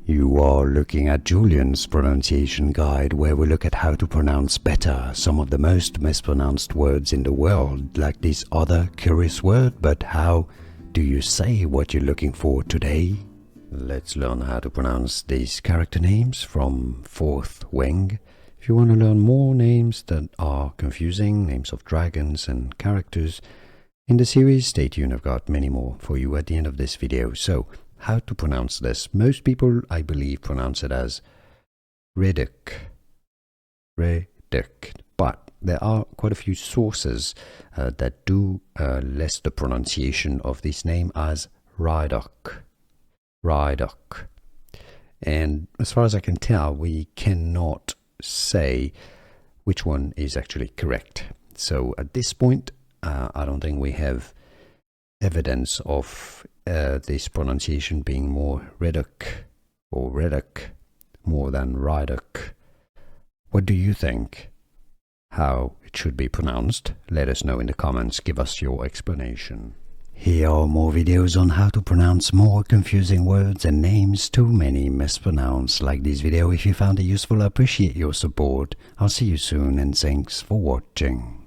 You are looking at Julian's pronunciation guide, where we look at how to pronounce better some of the most mispronounced words in the world, like this other curious word. But how do you say what you're looking for today? Let's learn how to pronounce these character names from Fourth Wing. If you want to learn more names that are confusing, names of dragons and characters in the series, stay tuned. I've got many more for you at the end of this video. So, how to pronounce this? Most people, I believe, pronounce it as Ridoc. Ridoc. But there are quite a few sources that do list the pronunciation of this name as Ridoc. Ridoc. And as far as I can tell, we cannot say which one is actually correct. So at this point, I don't think we have evidence of this pronunciation being more Ridoc or Ridoc more than Ridoc. What do you think? How it should be pronounced? Let us know in the comments. Give us your explanation. Here are more videos on how to pronounce more confusing words and names too many mispronounced. Like this video if you found it useful. I appreciate your support. I'll see you soon and thanks for watching.